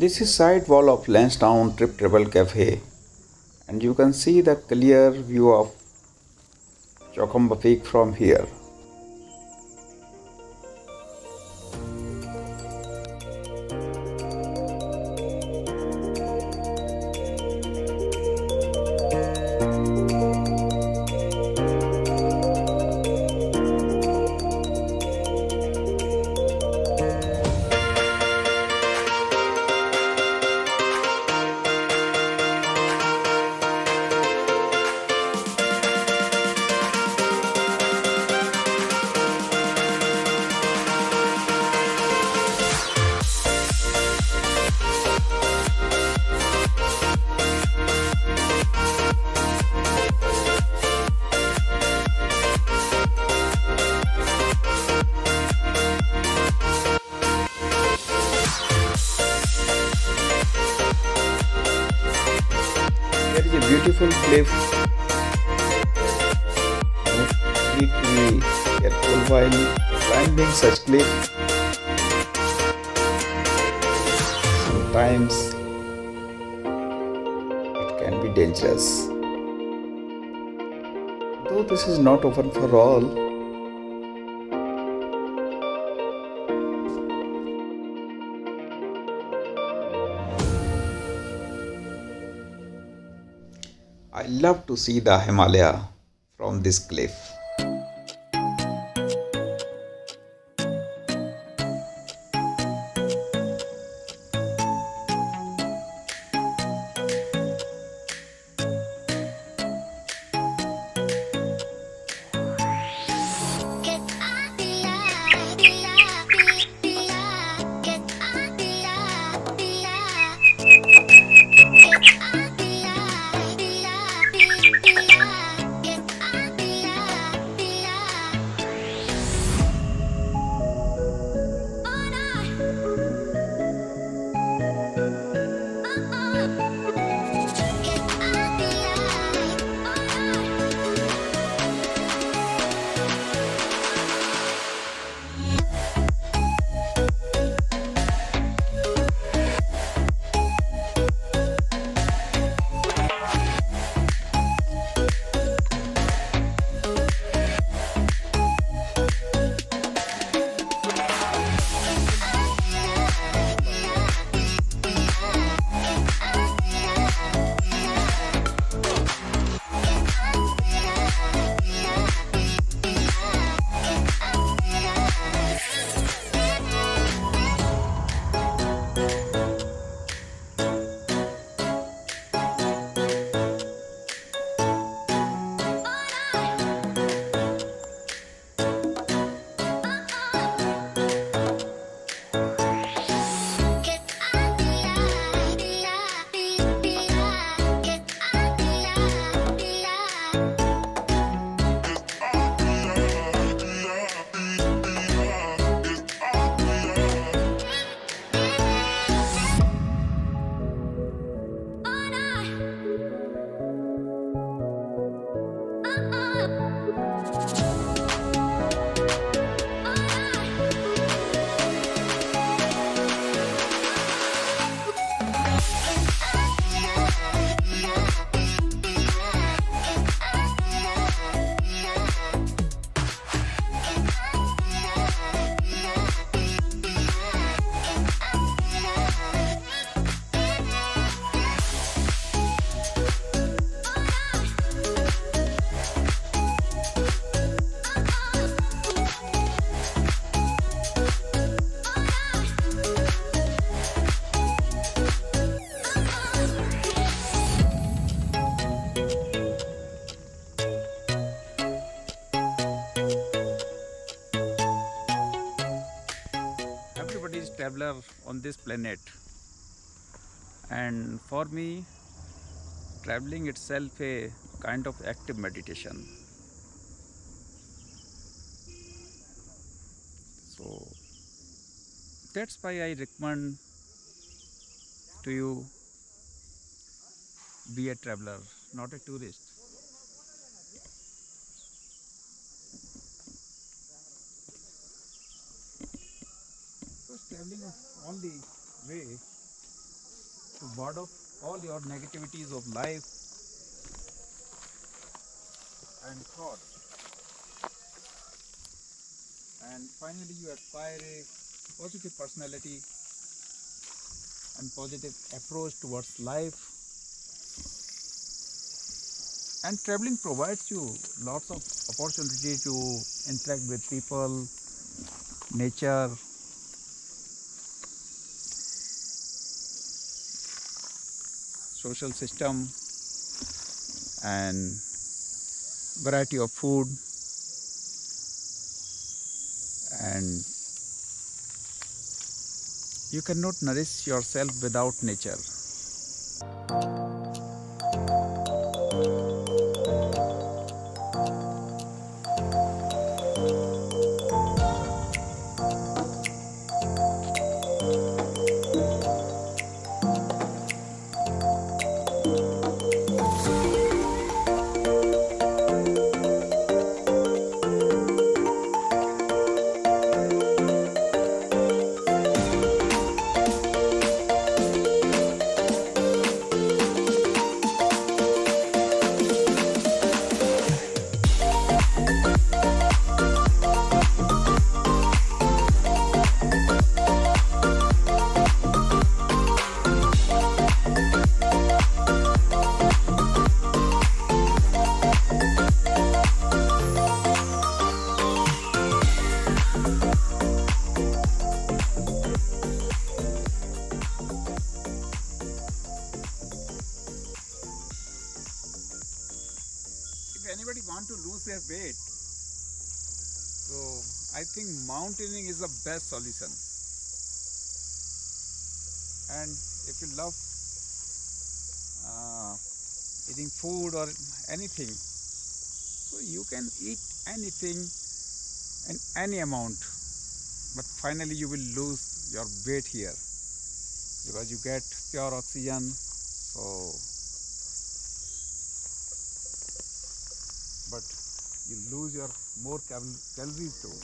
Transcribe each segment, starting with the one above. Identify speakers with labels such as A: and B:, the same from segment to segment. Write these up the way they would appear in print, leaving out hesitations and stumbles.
A: This is side wall of Lansdowne Trip Travel Cafe, and you can see the clear view of Chocomba Peak from here. There is a beautiful cliff. You need to be careful while climbing such cliff. Sometimes it can be dangerous. Though this is not open for all, I love to see the Himalaya from this cliff. Everybody is traveler on this planet, and for me traveling itself a kind of active meditation. So that's why I recommend to you, be a traveler, not a tourist. Because traveling on the way to ward off all your negativities of life and thought. And finally, you acquire a positive personality and positive approach towards life. And traveling provides you lots of opportunity to interact with people, nature, social system, and variety of food, and you cannot nourish yourself without nature. If anybody want to lose their weight, so I think mountaineering is the best solution. And if you love eating food or anything, so you can eat anything in any amount, but finally you will lose your weight here because you get pure oxygen. So but you lose your more calories too.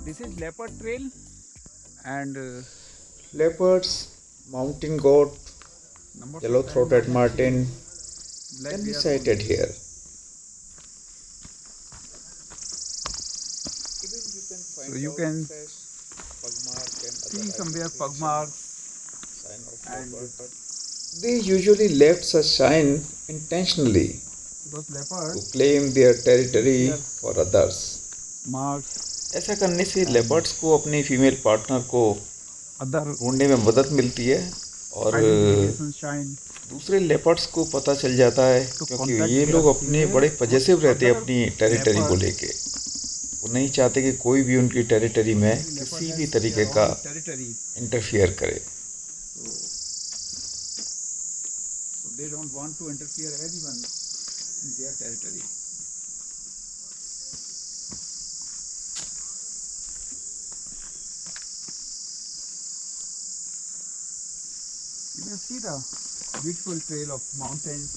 A: This is leopard trail, and leopards, mountain goat, yellow-throated marten can be sighted here. So you can see somewhere pug marks, and they usually left such sign intentionally to claim their territory for others. Marks. ऐसा करने से leopards को अपने female partner को other
B: ढूंढने में मदद मिलती है और
A: identification shine
B: दूसरे लेपर्ड्स को पता चल जाता है,
A: to
B: क्योंकि
A: contact
B: ये
A: their
B: लोग अपने
A: female
B: बड़े
A: or
B: पजेसिव रहते हैं
A: other
B: अपनी टेरिटरी को
A: leopard.
B: लेके। वो नहीं चाहते कि कोई भी उनकी टेरिटरी में
A: Every leopard
B: किसी भी
A: has
B: तरीके
A: their
B: का
A: own territory,
B: इंटरफियर करे।
A: so, so they don't want to interfere anyone in their territory. You can see the beautiful trail of mountains